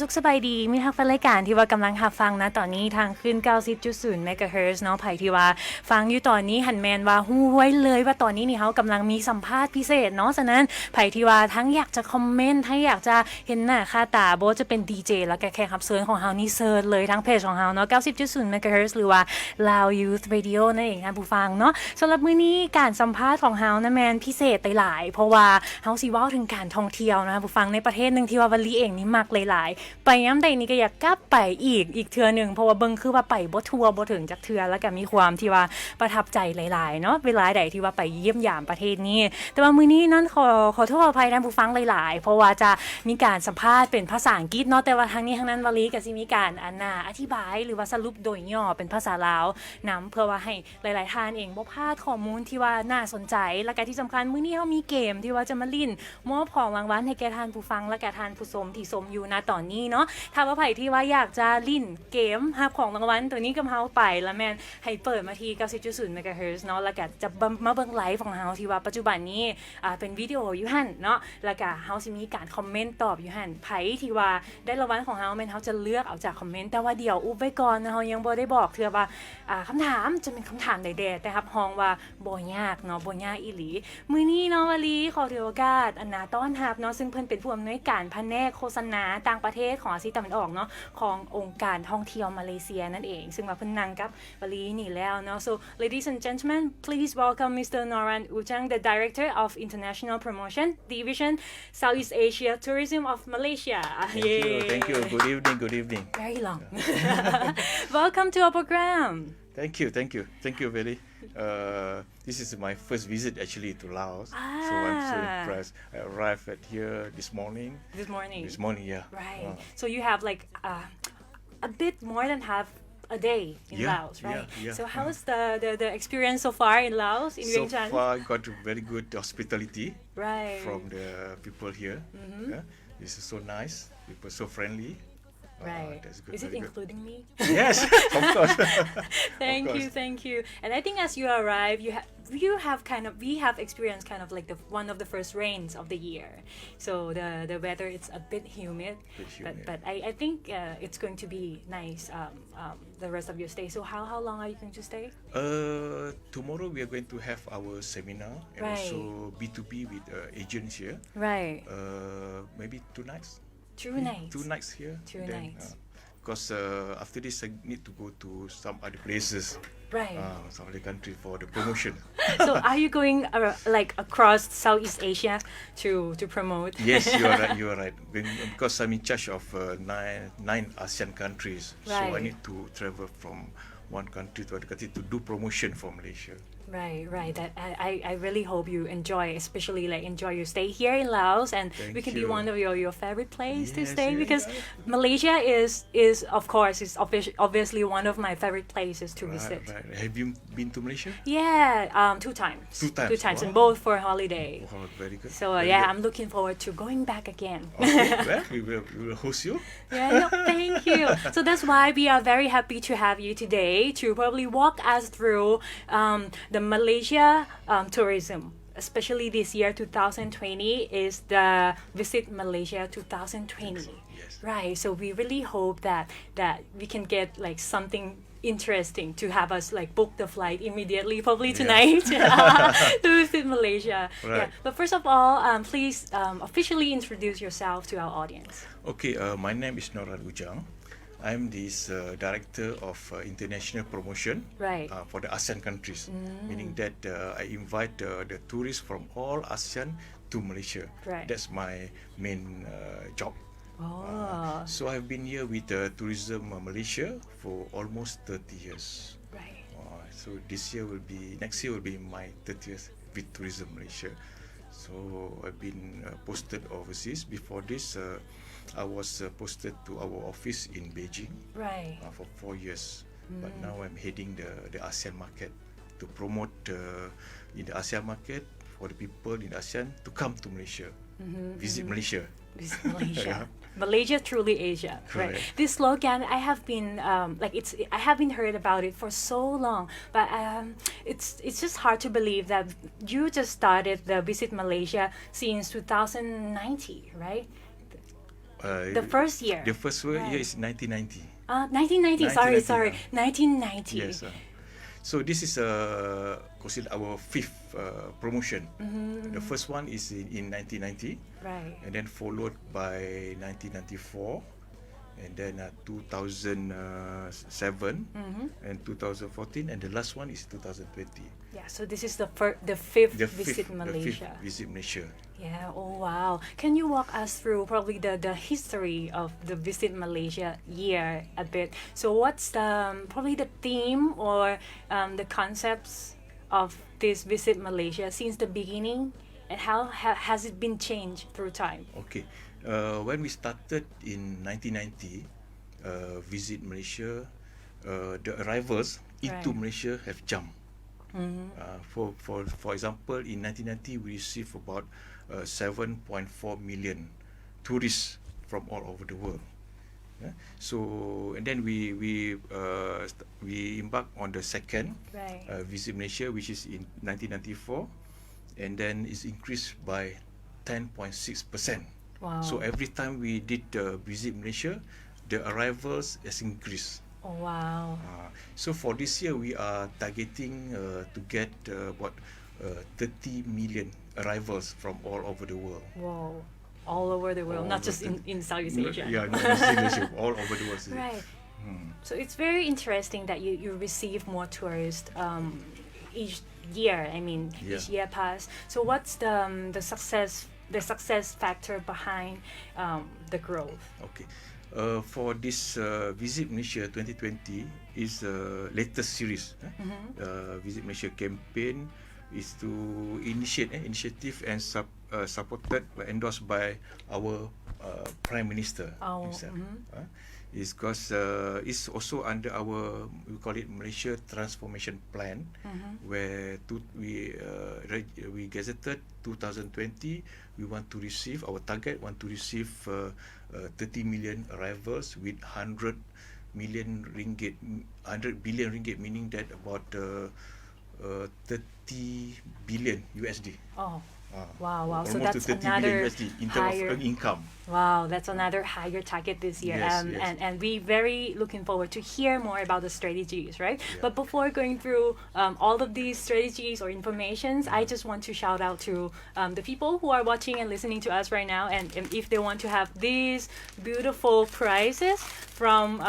สุขสบายดีมีทางฟังรายการที่ว่ากำลังรับฟังนะตอนนี้ทางขึ้น 90.0 เมกะเฮิรตซ์เนาะไผที่ว่าฟังอยู่ตอนนี้หันแมนว่าฮู้ไว้เลยว่าตอนนี้นี่เฮากำลังมีสัมภาษณ์พิเศษเนาะฉะนั้นไผที่ว่าทั้งอยากจะคอมเมนต์ทั้งอยากจะเห็นหน้าค่าตาบ่จะเป็นดีเจแล้วก็แขกรับเชิญของเฮานี่เซิร์ชเลยทั้งเพจของเฮาเนาะ 90.0 เมกะเฮิรตซ์หรือว่า Lao Youth Radio นั่นเองท่านผู้ฟังเนาะสำหรับมื้อนี้การสัมภาษณ์ของเฮานะแม่นพิเศษหลายๆเพราะว่าเฮาสิเว้าถึงการท่องเที่ยวนะผู้ฟังในประเทศนึงที่ว่าวลีเองนี่มักหลายๆไปยามใดนี่ก็อยากกลับไปอีกเทื่อนึงเพราะว่าเบิ่งคือว่าไปบ่ทั่วบ่ถึงจักเทื่อแล้วก็มีความที่ว่าประทับใจหลายๆเนาะเวลาใดที่ว่าไปเยี่ยมยามประเทศนี้แต่ว่ามื้อนี้นั้นขอโทษอภัยท่านผู้ฟังหลายๆเพราะว่าจะมีการสัมภาษณ์เป็นภาษาอังกฤษเนาะแต่ว่าทางนี้ทางนั้นวลีก็สิมีการอธิบายหรือว่าสรุปโดยย่อเป็นภาษาลาวนํเพื่อว่าให้หลายๆท่านเองบ่พลาดข้อมูลที่ว่าน่าสนใจและก็ที่สำคัญมื้อนี้เฮามีเกมที่ว่าจะมาลิ้นมอบของรางวัลให้แก่ท่านผู้ฟังและแก่ท่านผู้ชมที่ชมอยู่ณตอนนี้เนาะถ้าว่าไผที่ว่าอยากจะลิ้นเกมรับของรางวัลตัวนี้กับเฮาไปแล้วแม่นให้เปิดมาที่ 90.0 เมกะเฮิรตซ์เนาะแล้วก็จะมาเบิ่งไลฟ์ของเฮาที่ว่าปัจจุบันนี้เป็นวิดีโออยู่หั่นเนาะแล้วก็เฮาสิมีการคอมเมนต์ตอบอยู่หั่นไผที่ว่าได้รางวัลของเฮาแม่นเฮาจะเลือกเอาจากคอมเมนต์แต่ว่าเดี๋ยวอุบไว้ก่อนนะเฮายังบ่ได้บอกเทื่อว่าคำถามจะเป็นคำถามใดๆแต่รับรองว่าบ่ยากเนาะบ่ยากอีหลีมื้อนี้เนาะวลีขอถือโอกาสต้อนรับเนาะซึ่งเพิ่นเป็นผู้อำนวยการแผนกโฆษณาต่างประเทศของอาเซียนตะวันออกเนาะขององค์การท่องเที่ยวมาเลเซียนั่นเองซึ่งว่าเพิ่นนั่งกับวลีนี่แล้วเนาะ so ladies and gentlemen please welcome Mr Noran Ujang the director of international promotion division Southeast Asia tourism of Malaysia Thank you good evening very long welcome to our program thank you very this is my first visit actually to Laos so I'm so impressed I arrived at here this morning yeah right so you have like a bit more than half a day in Laos right so how is the experience so far in Laos in Vientiane so far I got very good hospitality right from the people here this is so nice people so friendly right that's good, is it including me yes of course thank you and I think as you arrive you have we have experienced kind of like one of the first rains of the year so the weather it's a bit humid but I think it's going to be nice the rest of your stay so how long are you going to stay tomorrow we are going to have our seminar and also B2B with agents here right maybe 2 nights 2 nights here 2 nights because after this I need to go to some other places right some other country for the promotion so are you going like across Southeast Asia to promote yes you are right because I'm in charge of 9 ASEAN countries so I need to travel from one country to other country to do promotion for Malaysia right that I really hope you especially like enjoy your stay here in Laos and we can be one of your favorite place to stay because Malaysia is of course is obviously one of my favorite places to visit have you been to Malaysia yeah 2 times and both for holiday very good so yeah I'm looking forward to going back again well we will host you no, thank you so that's why we are very happy to have you today to probably walk us through the Malaysia tourism especially this year 2020 is the Visit Malaysia 2020 yes. right so we really hope that we can get like something interesting to have us like book the flight immediately probably tonight to visit Malaysia but first of all please officially introduce yourself to our audience okay my name is Noran Ujang I'm this director of international promotion for the ASEAN countries meaning that I invite the tourists from all ASEAN to Malaysia that's my main job so I've been here with tourism Malaysia for almost 30 years so next year will be my 30th with tourism Malaysia so I've been posted overseas before this I was posted to our office in Beijing for 4 years but now I'm heading the ASEAN market to promote in the ASEAN market for the people in ASEAN to come to Malaysia visit Malaysia Malaysia truly Asia right this slogan I have been I haven't heard about it for so long but it's just hard to believe that you just started the Visit Malaysia since 2019 right The first year. The first year is 1990. 1990. Sorry. 1990. Yes. So this is considered our fifth promotion. The first one is in 1990. Right. And then followed by 1994. And then 2007 and 2014, and the last one is 2020. Yeah, so this is the fifth Visit Malaysia. The fifth Visit Malaysia. Yeah, oh wow. Can you walk us through probably the history of the Visit Malaysia year a bit? So what's probably the theme or the concepts of this Visit Malaysia since the beginning, and how has it been changed through time? Okay. When we started in 1990, Visit Malaysia, the arrivals into Malaysia have jumped. For example, in 1990 we received about 7.4 million tourists from all over the world. So and then we embarked on the second Visit Malaysia, which is in 1994, and then it's increased by 10.6%. Wow. So every time we did Visit Malaysia, the arrivals has increased. Oh wow. So for this year we are targeting to get about 30 million arrivals from all over the world. Wow. All over the world, not just in Southeast Asia. Yeah, not just in Asia, all over the world. Right. So it's very interesting that you receive more tourists each year. I mean, each year pass. So what's the success factor behind the growth? Okay. For this Visit Malaysia 2020 is latest series. Visit Malaysia campaign is to initiative and supported endorsed by our Prime Minister himself. Is because it's also under our, we call it Malaysia Transformation Plan, where we gazetted 2020. We want to receive, our target want to receive 30 million arrivals with 100 billion ringgit, meaning that about 30 billion USD. Oh. Wow. So Almost that's to 30 another billion USD in terms of income. Wow, that's another higher target this year. Yes. And we very looking forward to hear more about the strategies, right? Yeah. But before going through all of these strategies or informations, I just want to shout out to the people who are watching and listening to us right now, and if they want to have these beautiful prizes from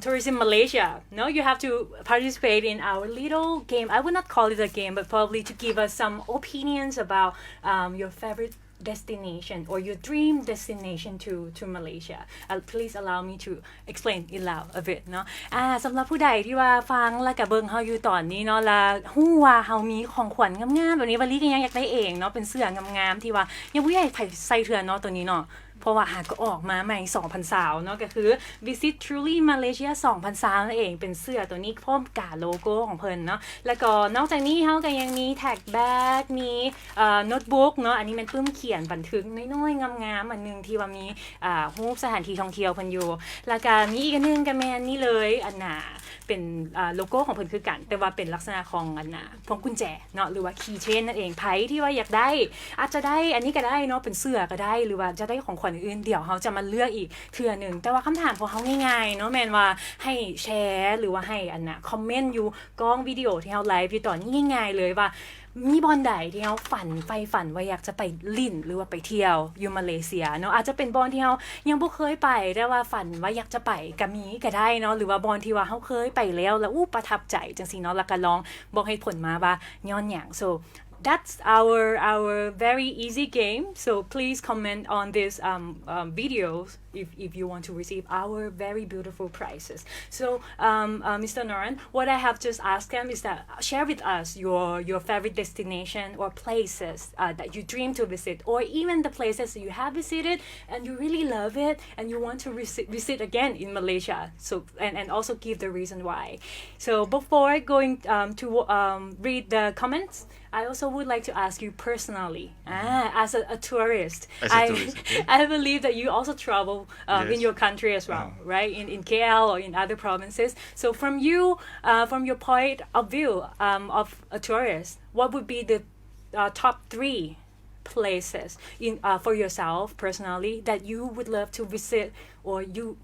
Tourism Malaysia. No, you have to participate in our little game. I would not call it a game, but probably to give us some opinions about your favorite destination or your dream destination to Malaysia. Please allow me to explain it loud a bit เนาะสำหรับผู้ใดที่ว่าฟังแล้วก็เบิ่งเฮาอยู่ตอนนี้เนาะและฮู้ว่าเฮามีของขวัญงามๆแบบนี้วลีก็ยังอยากได้เองเนาะเป็นเสื้องามๆที่ว่ายังบ่อยากใส่เทื่อเนาะตัวนี้เนาะเพราะว่าก็ออกมาใหม่2020เนาะก็คือ Visit Truly Malaysia 2020นั่นเองเป็นเสื้อตัวนี้พร้อมกาโลโก้ของเพิ่นเนาะแล้วก็นอกจากนี้เฮาก็ยังมีแท็กแบ็กมีโน้ตบุ๊กเนาะอันนี้มันปึ้มเขียนบันทึกน้อยๆงามๆอันนึงที่ว่ามีรูปสถานที่ท่องเที่ยวเพิ่นอยู่แล้วก็มีอีกอันนึงก็แม่นนี่เลยอันน่ะเป็นโลโก้ของเพิ่นคือกันแต่ว่าเป็นลักษณะของอันน่ะพวงกุญแจเนาะหรือว่าคีย์เชนนั่นเองไผที่ว่าอยากได้อาจจะได้อันนี้ก็ได้เนาะเป็นเสื้อก็ได้หรือว่าจะได้ของขวัญอื่นเดี๋ยวเฮาจะมาเลือกอีกเทื่อนึงแต่ว่าคำถามของเฮาง่ายๆเนาะแม่นว่าให้แชร์หรือว่าให้อันน่ะคอมเมนต์อยู่กล้องวิดีโอที่เฮาไลฟ์อยู่ตอนนี้ง่ายๆเลยว่ามีบอนใดที่เฮาฝันว่าอยากจะไปลิ่นหรือว่าไปเที่ยวอยู่มาเลเซียเนาะอาจจะเป็นบอนที่เฮายังบ่เคยไปแต่ว่าฝันว่าอยากจะไปก็มีก็ได้เนาะหรือว่าบอนที่ว่าเฮาเคยไปแล้วประทับใจจังซี่เนาะแล้วก็ลองบอกให้ผลมาว่าย้อนหยัง so that's our very easy game. So please comment on this videos if you want to receive our very beautiful prizes. So Mr. Noran, what I have just asked him is that share with us your favorite destination or places that you dream to visit, or even the places that you have visited and you really love it and you want to visit again in Malaysia. So and also give the reason why. So before going to read the comments, I also would like to ask you personally, as a tourist. I believe that you also travel in your country as well, right? In KL or in other provinces. So from your point of view of a tourist, what would be the top 3 places in for yourself personally that you would love to visit or you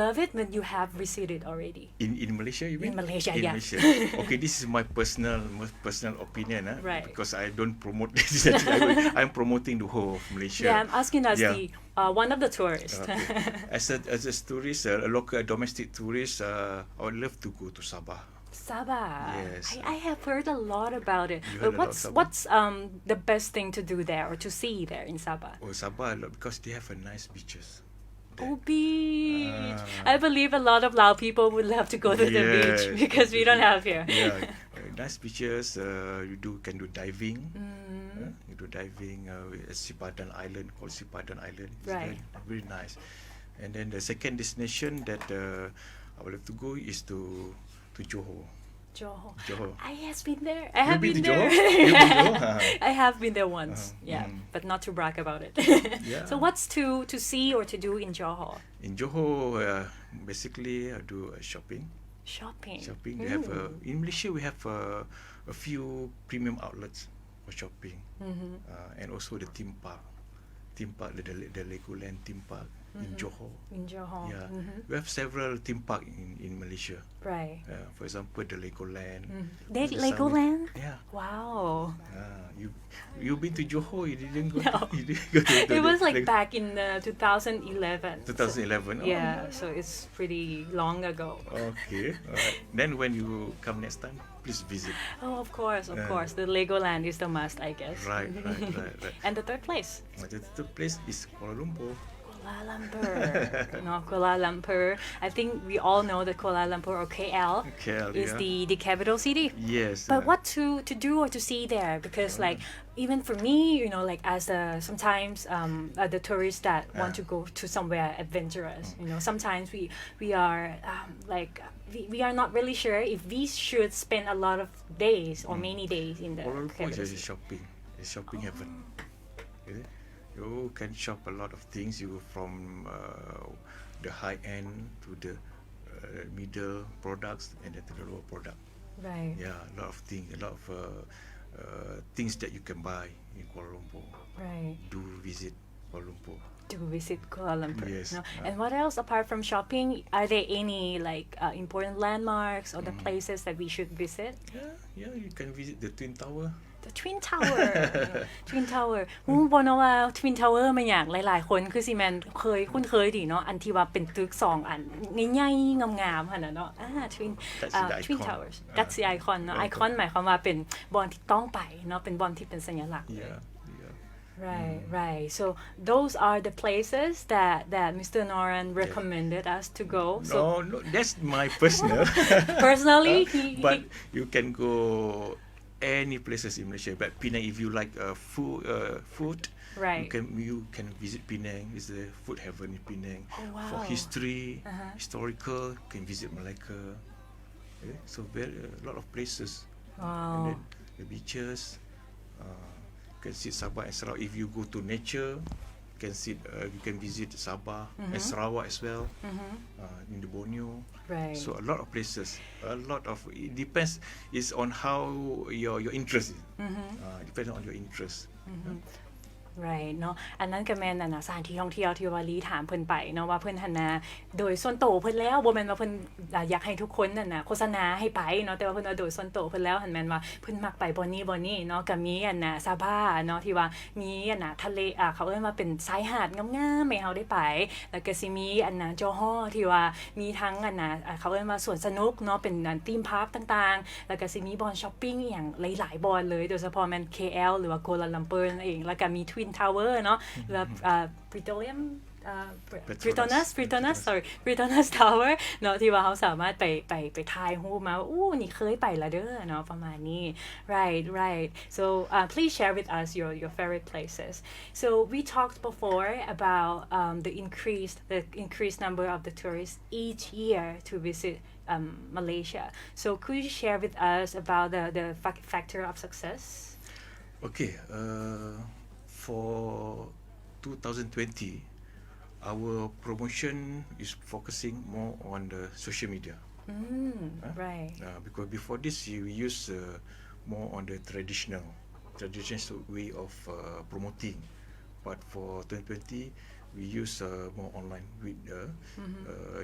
love it when you have visited already? In Malaysia, you mean? In Malaysia, in yeah. Malaysia. Okay, this is my personal opinion, right. because I don't promote this. I'm promoting the whole of Malaysia. Yeah, I'm asking as the one of the tourists. Okay. As a tourist, a local domestic tourist, I would love to go to Sabah. Sabah. Yes. I have heard a lot about it. But what's the best thing to do there or to see there in Sabah? Oh, Sabah, because they have a nice beaches. Oh, beach. I believe a lot of Lao people would love to go to the beach because we don't have here. Yeah, nice beaches. You can do diving. You do diving at Sipadan Island, called Sipadan Island. It's right. Very nice. And then the second destination that I would love to go is to Johor. Johor. I have been there. I have been there. I have been there once. But not to brag about it. So what's to see or to do in Johor? In Johor, basically I do shopping. Shopping. We have in Malaysia we have a few premium outlets for shopping, and also the theme park, the Legoland theme park. In Johor. Yeah. We have several theme park in Malaysia. Right. For example, the Legoland. Legoland? Yeah. Wow. You've been to Johor? You didn't go? No. You didn't go to it was like back in 2011. 2011. Yeah, so it's pretty long ago. Okay. Alright. Then when you come next time, please visit. Oh, of course. The Legoland is the must, I guess. Right. And the third place? The third place is Kuala Lumpur. Kuala Lumpur. I think we all know that Kuala Lumpur or KL is the capital city. Yes. But what to do or to see there? Because like even for me, like as sometimes the tourists that want to go to somewhere adventurous, sometimes we are we are not really sure if we should spend a lot of days or many days in the Kuala Lumpur capital is city. shopping. It's shopping heaven. You can shop a lot of things. You from the high end to the middle products and then to the lower product. Right. Yeah, a lot of things, things that you can buy in Kuala Lumpur. Right. Do visit Kuala Lumpur. Kuala Lumpur. Yes. And what else apart from shopping? Are there any important landmarks or the places that we should visit? Yeah, you can visit the Twin Tower. The Twin Tower. Twin Tower ฮู้บ่เนาะว่า Twin Tower มันอย่างหลายๆคนคือสิแม่นคุ้นเคยดีเนาะอันที่ว่าเป็นตึก2อันใหญ่ๆงามๆหั่นน่ะเนาะTwin Towers That's the icon เนาะ icon หมายความว่าเป็นบอนที่ต้องไปเนาะเป็นบอนที่เป็นสัญลักษณ์ Right. So those are the places that Mr Noran recommended us to go. No, that's my personal. Personally, but you can go any places in Malaysia. But Penang, if you like food, right. you can visit Penang. It's the food heaven in Penang. Oh, wow. For history, historical, you can visit Malacca. So a lot of places. Wow. And then the beaches. You can see Sabah and Sarawak. If you go to nature, you can visit Sabah and Sarawak as well. In the Borneo. Right. So a lot of places. It depends. It's on how your interest is. Depends on your interest. Right เนาะอันนั้นก็แม่นสถานที่ท่องเที่ยวที่ว่าลีถามเพิ่นไปเนาะว่าเพิ่นหั่นน่ะโดยส่วนตัวเพิ่นแล้วบ่แม่นว่าเพิ่นอยากให้ทุกคนนั่นน่ะโฆษณาให้ไปเนาะแต่ว่าเพิ่นว่าโดยส่วนตัวเพิ่นแล้วหั่นแม่นว่าเพิ่นมักไปบ่นี้เนาะก็มีซาบาเนาะที่ว่ามีทะเลเขาเอิ้นว่าเป็นชายหาดงามๆให้เฮาได้ไปแล้วก็สิมีจอฮอที่ว่ามีทั้งเขาเอิ้นว่าสวนสนุกเนาะเป็นธีมพาร์คต่างๆแล้วก็สิมีบ่อนช้อปปิ้งอีหยังหลายๆบ่อนเลยโดยเฉพาะแม่น KL หรือว่ากัวลาลัมเปอร์นั่นเองแล้วก็มีTwin Tower เนาะหรือPetronas Tower เนาะที่ว่าเขาสามารถไปถ่ายรูปมาอู้นี่เคยไปละเด้อเนาะประมาณนี้ right so please share with us your favorite places so we talked before about the increased number of the tourists each year to visit Malaysia so could you share with us about the factor of success okay for 2020, our promotion is focusing more on the social media. Right. Because before this, we use more on the traditional traditional way of promoting. But for 2020, we use more online with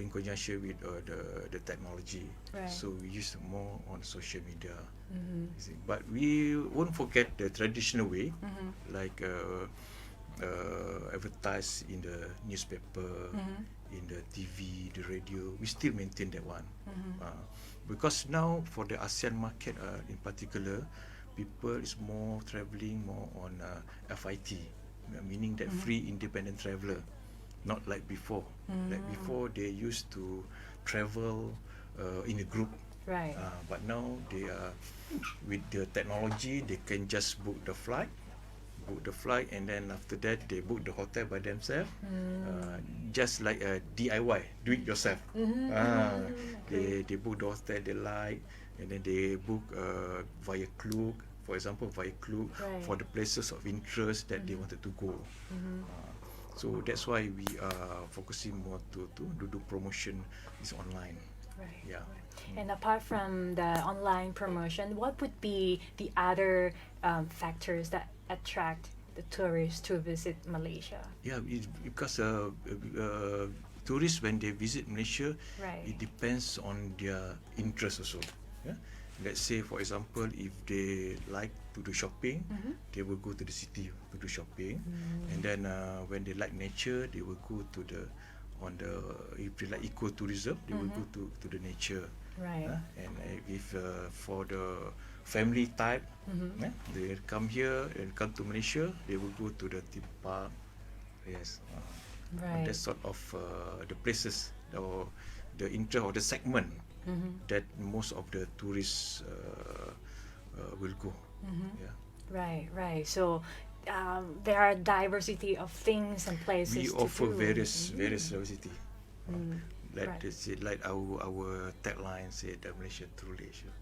in conjunction with the technology. Right. So we use more on social media. But we won't forget the traditional way, like advertise in the newspaper, in the TV, the radio. We still maintain that one. Because now for the ASEAN market in particular, people is more travelling more on FIT, meaning that free independent traveller, not like before. Like before they used to travel in a group. Right. But now they are with the technology, they can just book the flight and then after that they book the hotel by themselves. Just like a DIY, do it yourself. They book the hotel they like and then they book via Klook, for example via Klook, for the places of interest that they wanted to go. So that's why we are focusing more to do promotion is online. Right. Yeah. And apart from the online promotion, what would be the other factors that attract the tourists to visit Malaysia? Yeah, because tourists when they visit Malaysia, it depends on their interest also. Yeah? Let's say for example, if they like to do shopping, they will go to the city to do shopping, and then when they like nature, they will go to if they like ecotourism, they will go to the nature. Right. And if for the family type, they come here and come to Malaysia, they will go to the theme park. Yes. Right. That's sort of the places or the interest or the segment that most of the tourists will go. Yeah. Right. So there are diversity of things and places we to offer do. various diversity. Like our tagline said, Malaysia truly Asia.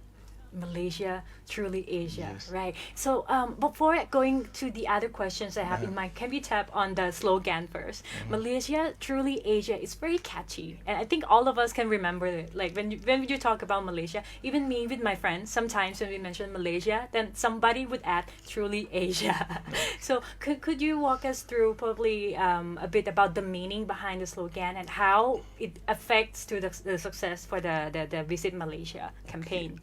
Malaysia, truly Asia. Yes. Right. So before going to the other questions I have in mind, can we tap on the slogan first? Malaysia, truly Asia. It's very catchy, and I think all of us can remember it. Like when you talk about Malaysia, even me with my friends, sometimes when we mention Malaysia, then somebody would add truly Asia. So could you walk us through probably a bit about the meaning behind the slogan and how it affects to the success for the Visit Malaysia campaign?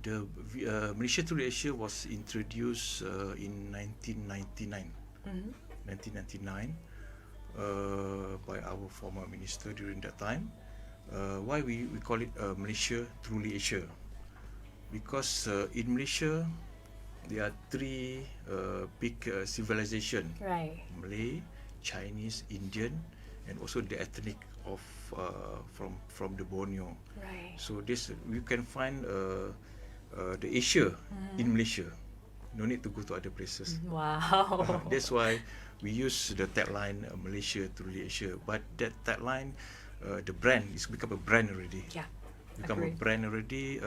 The Malaysia Truly Asia was introduced in 1999. 1999 by our former minister during that time. Why we call it Malaysia Truly Asia? Because in Malaysia there are three big civilizations. Right. Malay, Chinese, Indian, and also the ethnic of from the Borneo. Right. So this you can find the Asia in Malaysia. No need to go to other places. Wow. That's why we use the tagline Malaysia Truly Asia. But that tagline, the brand, is become a brand already. Yeah. Become a brand already.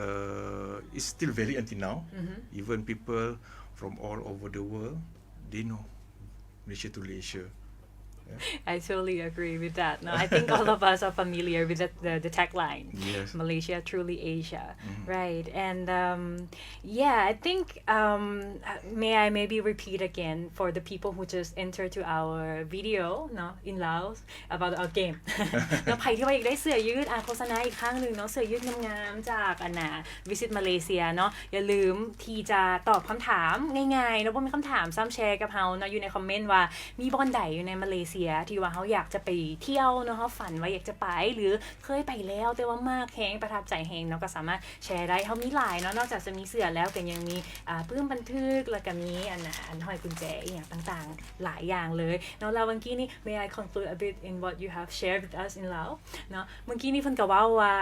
It's still valid until now. Even people from all over the world, they know Malaysia Truly Asia. I totally agree with that. No, I think all of us are familiar with the tagline. Yes. Malaysia, truly Asia. Right. And I think may I maybe repeat again for the people who just entered to our video in Laos about our game. ใครที่ว่าอยากได้เสื้อยืดโฆษณาอีกครั้งนึงเสื้อยืดงามๆจากVisit Malaysia อย่าลืมที่จะตอบคำถามง่ายๆแล้วบ่มีคำถามซ้ำแชร์กับเฮาอยู่ในคอมเมนต์ว่ามีบ่อนใดอยู่ในมาเลเซียที่ว่าเฮาอยากจะไปเที่ยวเฮาฝันว่าอยากจะไปหรือเคยไปแล้วแต่ว่ามากแฮงประทับใจแฮงก็สามารถแชร์ได้เฮามีหลายนอกจากจะมีเสื้อแล้วก็ยังมีปื้มบันทึกแล้วก็มีอันห้อยกุญแจอีหยังต่างๆหลายอย่างเลยแล้วเมื่อกี้นี้ may I conclude a bit in what you have shared with us in Laos เมื่อกี้นี้เพิ่นก็เว้าว่า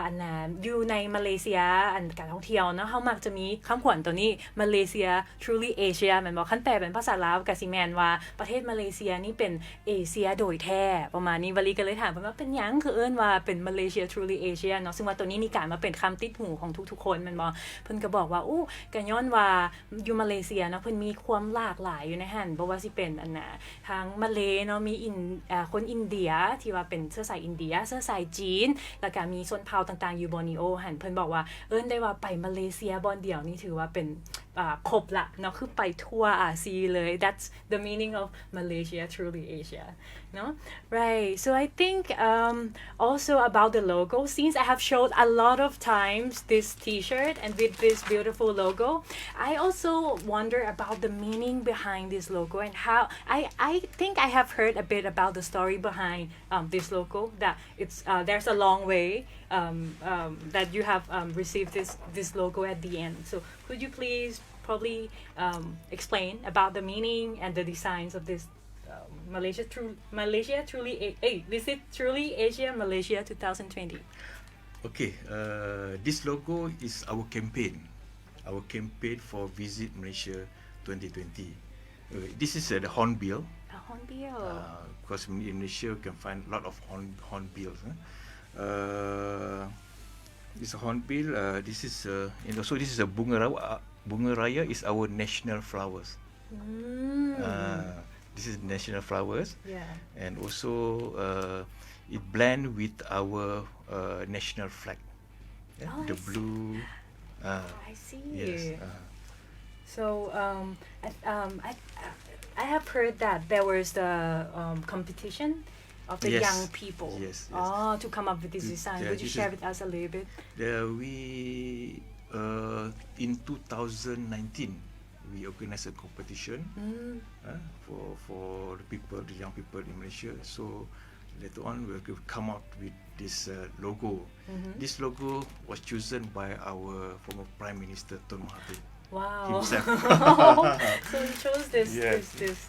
อยู่ในมาเลเซียการท่องเที่ยวเฮามักจะมีคำขวัญตัวนี้ Malaysia truly Asia แม่นบ่คันแปลเป็นภาษาลาวก็สิแม่นว่าประเทศมาเลเซียนี่เป็นเอเชียโดยแท้ประมาณนี้วลีก็เลยถามเพิ่นว่าเป็นหยังคือเอิ้นว่าเป็น Malaysia truly Asia ซึ่งว่าตัวนี้นี่กลายมาเป็นคำติดหูของทุกๆคนแม่นบ่เพิ่นก็บอกว่าก็ย้อนว่าอยู่มาเลเซียเพิ่นมีความหลากหลายอยู่ในหั่นบ่ว่าสิเป็นทางมาเลมีคนอินเดียที่ว่าเป็นเชื้อสายอินเดียเชื้อสายจีนแล้วก็มีชนเผ่าต่างๆอยู่บอร์เนีโอหั่นเพิ่นบอกว่าเอิ้นได้ว่าไปมาเลเซียบ่อนเดียวนี่ถือว่าเป็น ครบละเนาะคือไปทั่วอาเซียเลย that's the meaning of Malaysia truly Asia no right so I think also about the logo since I have showed a lot of times this t-shirt and with this beautiful logo I also wonder about the meaning behind this logo and how I think I have heard a bit about the story behind this logo that it's there's a long way that you have received this logo at the end so could you please probably explain about the meaning and the designs of this Malaysia truly visit truly Asia Malaysia 2020 okay this logo is our campaign for visit Malaysia 2020 this is the hornbill because in Malaysia you can find a lot of hornbills this hornbill this is and also this is a bunga raya is our national flowers this is national flowers and also it blend with our national flag the blue I see yes so I have heard that there was the competition of the young people to come up with this design would you share with us a little bit we in 2019 we organized a competition for the young people in Malaysia so later on we will come out with this logo this logo was chosen by our former Prime Minister Tun Mahathir himself so he chose this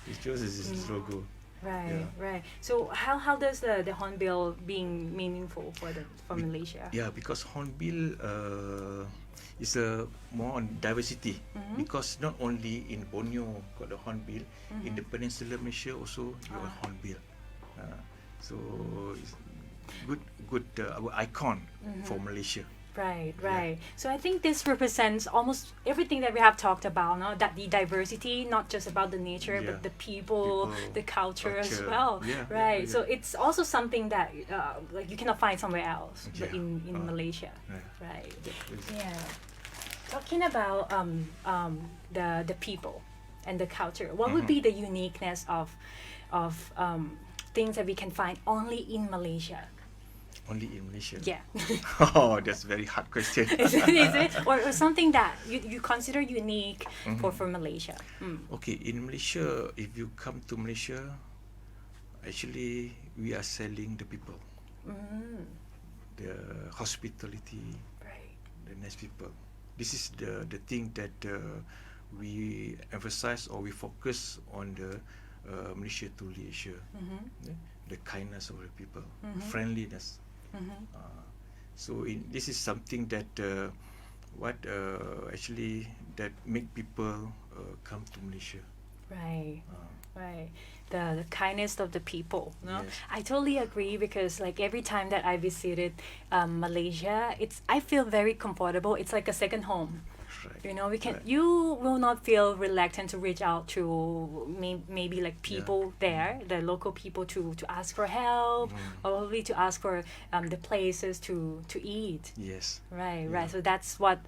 he chose this logo right so how does the hornbill being meaningful for Malaysia because hornbill is more on diversity because not only in Borneo got the hornbill in the Peninsula Malaysia also you got hornbill so it's good our icon for Malaysia right so I think this represents almost everything that we have talked about no that the diversity not just about the nature but the people the culture as well right so it's also something that like you cannot find somewhere else in Malaysia right talking about the people and the culture what would be the uniqueness of things that we can find only in Malaysia only in Malaysia yeah that's very hard question is it or something that you consider unique for Malaysia okay in Malaysia if you come to Malaysia actually we are selling the people the hospitality the nice people this is the thing that we emphasize or we focus on the Malaysia to Asia the kindness of the people friendliness so this is something that what actually that make people come to Malaysia right the kindness of the people no I totally agree because like every time that I visited Malaysia I feel very comfortable it's like a second home you know you will not feel reluctant to reach out to maybe like people there the local people to ask for help or probably to ask for the places to eat right so that's what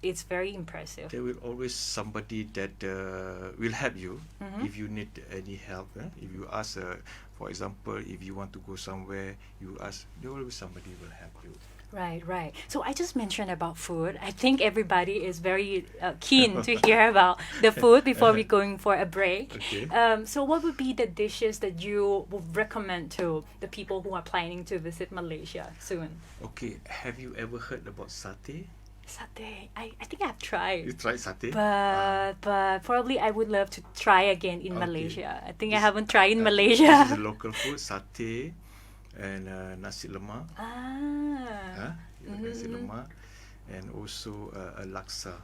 it's very impressive there will always somebody that will help you if you need any help if you ask for example if you want to go somewhere you ask there will be somebody who will help you right so I just mentioned about food I think everybody is very keen to hear about the food before we going for a break so what would be the dishes that you would recommend to the people who are planning to visit Malaysia soon okay have you ever heard about satay I think I've tried you tried satay but probably I would love to try again in Malaysia I think I haven't tried in Malaysia this is local food satay and nasi lemak nasi lemak and also laksa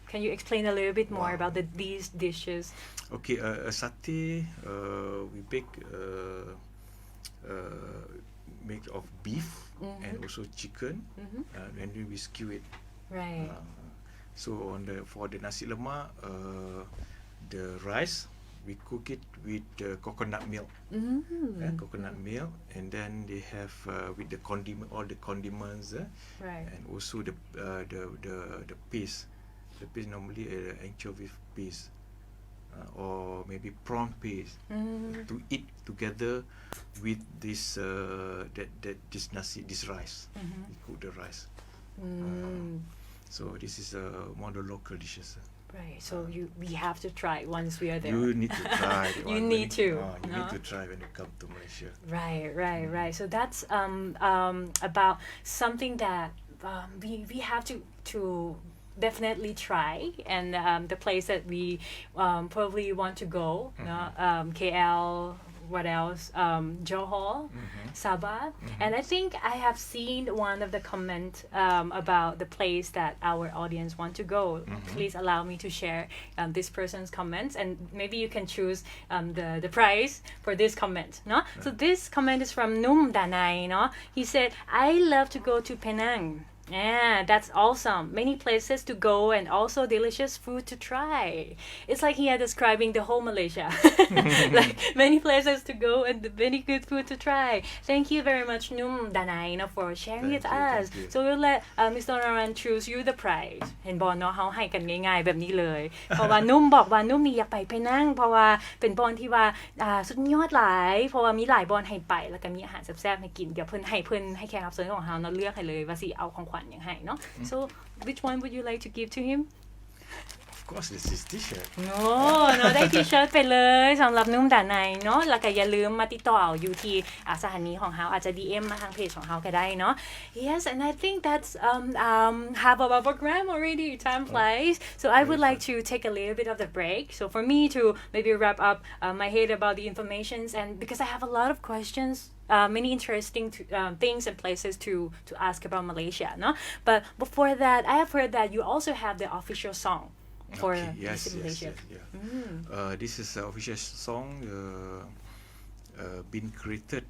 can you explain a little bit more about these dishes okay satay we bake made of beef and also chicken and then we skew it so for the nasi lemak the rice we cook it with coconut milk and then they have with the condiment all the condiments and also the paste the paste normally anchovy paste or maybe prawn paste to eat together with this this nasi, this rice. We cook the rice. So this is one of the local dishes. Right. So we have to try once we are there. You need to try. You need to. You need to try when you come to Malaysia. Right. So that's about something that we have to definitely try, and the place that we probably want to go, KL, what else, Johor, Sabah, and I think I have seen one of the comment about the place that our audience want to go. Please allow me to share this person's comments, and maybe you can choose the price for this comment, no? So this comment is from Num Danai, no? He said, I love to go to Penang. Yeah, that's awesome. Many places to go and also delicious food to try. It's like he is describing the whole Malaysia. Like many places to go and many good food to try. Thank you very much, Num Danai, for sharing with us. So we'll let Mr Noran choose you the prize. เห็นบอลเนาะเฮาให้กันง่ายๆแบบนี้เลย เพราะว่านุ่มบอกว่านุ่มมีอยากไปนั่งเพราะว่าเป็นบอลที่ว่าสุดยอดหลายเพราะว่ามีหลายบอลให้ไปแล้วก็มีอาหารแซ่บๆให้กินเดี๋ยวเพิ่นให้แขกรับเชิญของเฮาเนาะเลือกให้เลยว่าสิเอาของขวัญอย่างให้เนาะ So which one would you like to give to him? Of course, this is t-shirt. No ได้ t-shirt ไปเลยสำหรับนุ่มด่านในเนาะแล้วก็อย่าลืมมาติดต่ออยู่ที่สถานีของเฮาอาจจะ DM มาทางเพจของเฮาก็ได้เนาะ Yes, and I think that's half of our program already. Time flies. So I would like to take a little bit of the break. So for me to maybe wrap up my head about the informations, and because I have a lot of questions, many interesting things and places to ask about Malaysia, no? But before that, I have heard that you also have the official song for Malaysia. This is an official song been created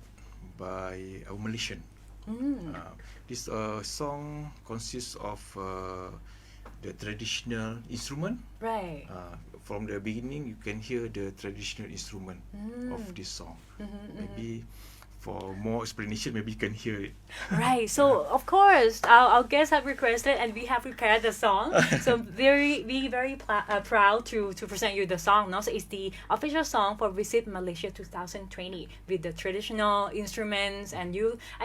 by a Malaysian. This song consists of the traditional instrument. Right. From the beginning, you can hear the traditional instrument of this song. Maybe for more explanation, maybe you can hear it. Right. So, of course, our guests have requested and we have prepared the song. So, we very proud to present you the song. No? So, it's the official song for Visit Malaysia 2020 with the traditional instruments, and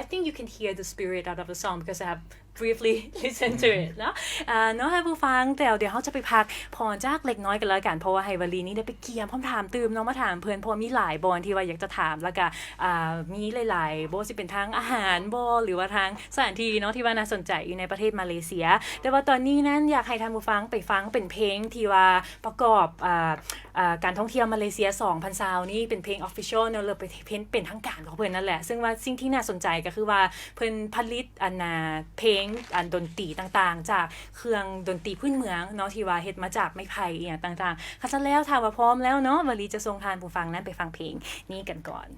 I think you can hear the spirit out of the song because I have briefly listen to it เนาะเนาะให้ผู้ฟังแต่เดี๋ยวเฮาจะไปพักพรจากเล็กน้อยกันแล้วกันเพราะว่าให้วลีนี้ได้ไปเกี่ยมพร้อมถามตื่มเนาะมาถามเพิ่นเพราะมีหลายบอนที่ว่าอยากจะถามแล้วก็มีหลายๆบ่สิเป็นทางอาหารบ่หรือว่าทางสถานที่เนาะที่ว่าน่าสนใจอยู่ในประเทศมาเลเซียแต่ว่าตอนนี้นั้นอยากให้ท่านผู้ฟังไปฟังเป็นเพลงที่ว่าประกอบการท่องเที่ยวมาเลเซีย2020นี่เป็นเพลง Official เนาะเลยเป็นทางการของเพิ่นนั่นแหละซึ่งว่าสิ่งที่น่าสนใจก็คือว่าเพิ่นผลิตเพลงดนตรีต่างๆจากเครื่องดนตรีพื้นเมืองเนาะที่ว่าเฮ็ดมาจากไม้ไผ่อีหยังต่างๆค่ะซะแล้วถ้าว่าพร้อมแล้วเนาะวลีจะส่งทานผู้ฟังนั้นไปฟังเพลงนี้กันก่อน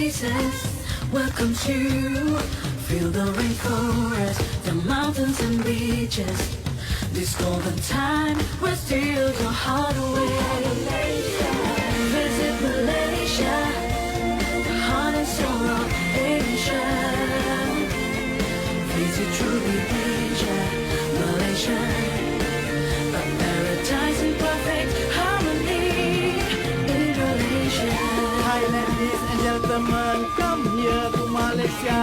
places welcome to feel the rainforest the mountains and beaches this golden time will steal your heart away visit Malaysia the heart and soul of Asia visit truly Asia Malaysia a paradise in perfect harmony Indonesia Thailand ladies and gentlemen come here to Malaysia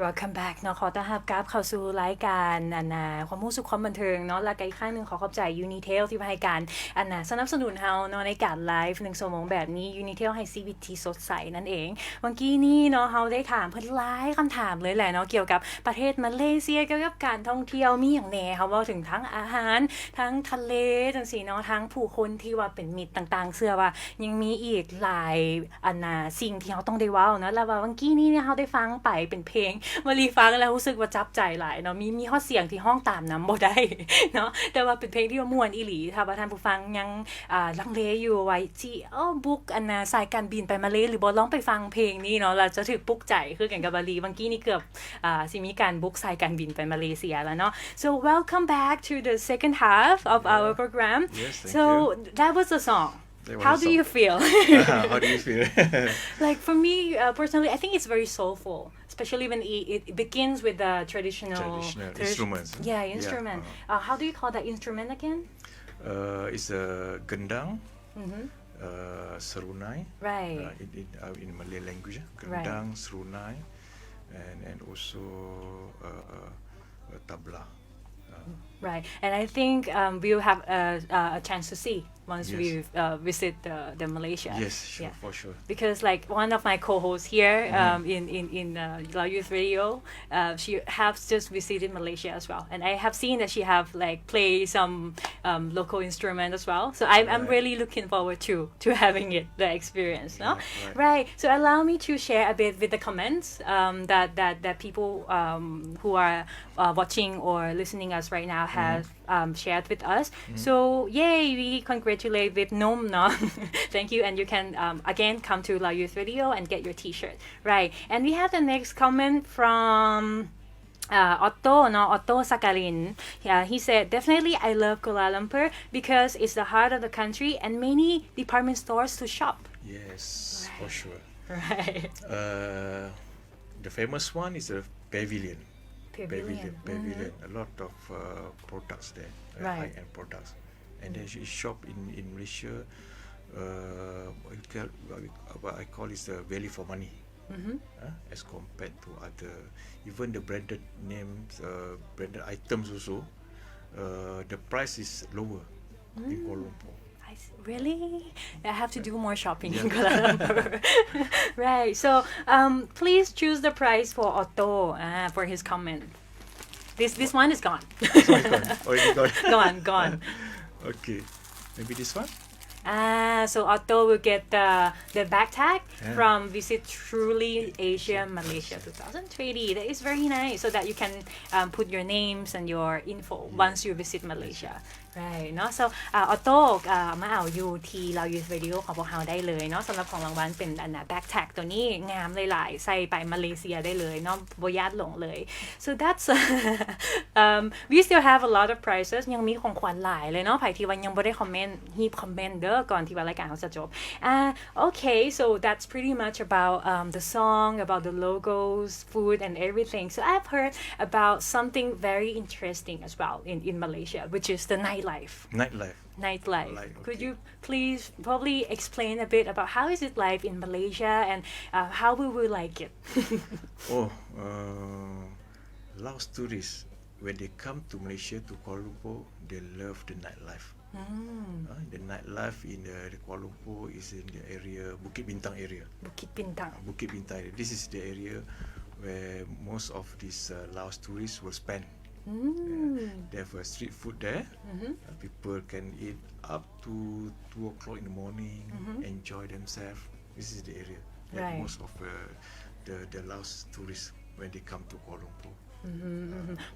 Welcome back เนาะขอต้อนรับกลับเข้าสู่รายการความรู้สึกความบันเทิงเนาะและอีกครั้งนึงขอขอบใจ Unitel ที่มาให้การสนับสนุนเฮาเนาะในการไลฟ์1ชั่วโมงแบบนี้ Unitel ให้ชีวิตที่สดใสนั่นเองเมื่อกี้นี้เนาะเฮาได้ถามเพิ่นหลายคำถามเลยแหละเนาะเกี่ยวกับประเทศมาเลเซียเกี่ยวกับการท่องเที่ยวมีหยังแหน่เฮาเว้าถึงทั้งอาหารทั้งทะเลจังซี่เนาะทั้งผู้คนที่ว่าเป็นมิตรต่างๆเชื่อว่ายังมีอีกหลายสิ่งที่เฮาต้องได้เว้าเนาะแล้วว่าเมื่อกี้นี้เนี่ยเฮาได้ฟังไปเป็นเพลงมารีฟังแล้วรู้สึกว่าจับใจหลายเนาะมีฮอดเสียงที่ห้องตามน้ำบ่ได้เนาะแต่ว่าเป็นเพลงที่ม่วนอีหลีถ้าว่าท่านผู้ฟังยังลังเลอยู่ไว้ที่บุ๊กสายการบินไปมาเลหรือบ่ลองไปฟังเพลงนี้เนาะเราจะถูกปลุกใจคือกันกับบาลีเมื่อกี้นี่เกือบสิมีการบุ๊กสายการบินไปมาเลเซียแล้วเนาะ so welcome back to the second half of our program yes, so that was the song How do you feel? How do you feel? Like for me personally I think it's very soulful especially when it begins with the traditional instruments. Yeah, instrument. How do you call that instrument again? It's a gendang. Serunai. Right. In Malay language, gendang, serunai, and also tabla. Right. And I think we'll have a chance to see once we visit the Malaysia. Yes, sure, yeah. for sure. Because like one of my co-hosts here in La Youth Radio, she has just visited Malaysia as well, and I have seen that she have like play some local instrument as well. So I'm really looking forward to having it the experience. No, right. So allow me to share a bit with the comments that people who are watching or listening us right now have shared with us. So yay, we congratulate with Nom no. Thank you, and you can again come to La Youth Radio and get your t-shirt. Right. And we have the next comment from Otto Sakarin. Yeah, he said, definitely I love Kuala Lumpur because it's the heart of the country and many department stores to shop. Yes, for sure. Right. The famous one is the pavilion. Pavilion. A lot of products there, high-end products. And then you shop in Malaysia, what I call is the value for money. As compared to other, even the branded names, branded items also, the price is lower in Kuala Lumpur. Really? I have to do more shopping in Kuala Lumpur. Right. So, please choose the price for Otto for his comment. This one is gone. This one is gone. Already gone. Gone. Okay. Maybe this one? So Otto will get the back tag from Visit Truly Asia Malaysia 2020. That is very nice, so that you can put your names and your info once you visit Malaysia. Right เนาะ so Otto มาเอาอยู่ที่เรา use video ของพวกเราได้เลยเนาะสำหรับของรางวัลเป็นback tag ตัวนี้งามหลายๆใส่ไปมาเลเซียได้เลยเนาะบ่ญาติหลงเลย so that's we still have a lot of prizes ยังมีของขวัญหลายเลยเนาะใครที่ว่ายังบ่ได้คอมเมนต์ฮีบคอมเมนต์เด้อก่อนที่ว่ารายการเขาจะจบokay so that's pretty much about the song about the logos food and everything so I've heard about something very interesting as well in Malaysia which is the nightlife. Nightlife. Could you please probably explain a bit about how is it life in Malaysia and how we will like it? Laos tourists, when they come to Malaysia, to Kuala Lumpur, they love the nightlife. The nightlife in the Kuala Lumpur is in the area, Bukit Bintang area. Bukit Bintang. Bukit Bintang. This is the area where most of these Laos tourists will spend. They have a street food there. People can eat up to 2 o'clock in the morning, enjoy themselves. This is the area that most of the Laos tourists when they come to Kuala Lumpur.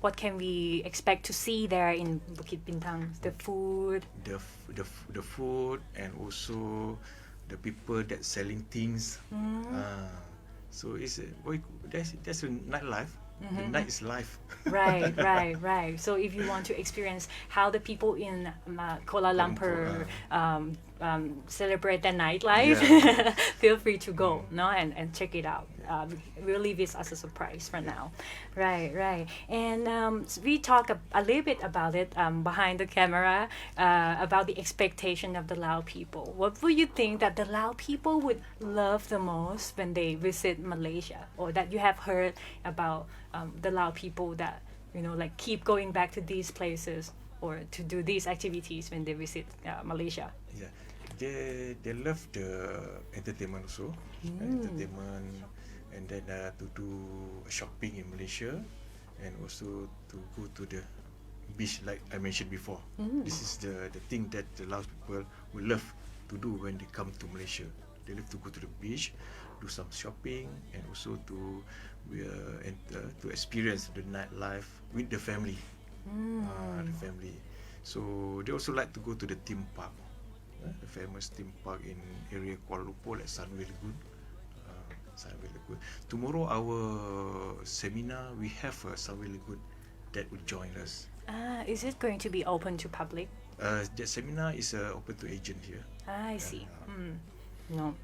What can we expect to see there in Bukit Bintang? The food? The food and also the people that selling things. So it's that's a nightlife. The night is life. Right. So if you want to experience how the people in Kuala Lumpur celebrate the nightlife, feel free to go, no, and check it out. We'll leave this as a surprise for now. Right. And we talk a little bit about it behind the camera about the expectation of the Lao people. What would you think that the Lao people would love the most when they visit Malaysia, or that you have heard about the Lao people that like keep going back to these places or to do these activities when they visit Malaysia? Yeah, they love the entertainment also. Entertainment, and then to do shopping in Malaysia, and also to go to the beach like I mentioned before. This is the thing that the Laos people will love to do when they come to Malaysia. They love to go to the beach, do some shopping, and also to experience the nightlife with the family. The family. So they also like to go to the theme park, the famous theme park in area Kuala Lumpur like Sunway Lagoon. Tomorrow our seminar we have a Sunway Lagoon that will join us. Is it going to be open to public? The seminar is open to agent here. I see. No.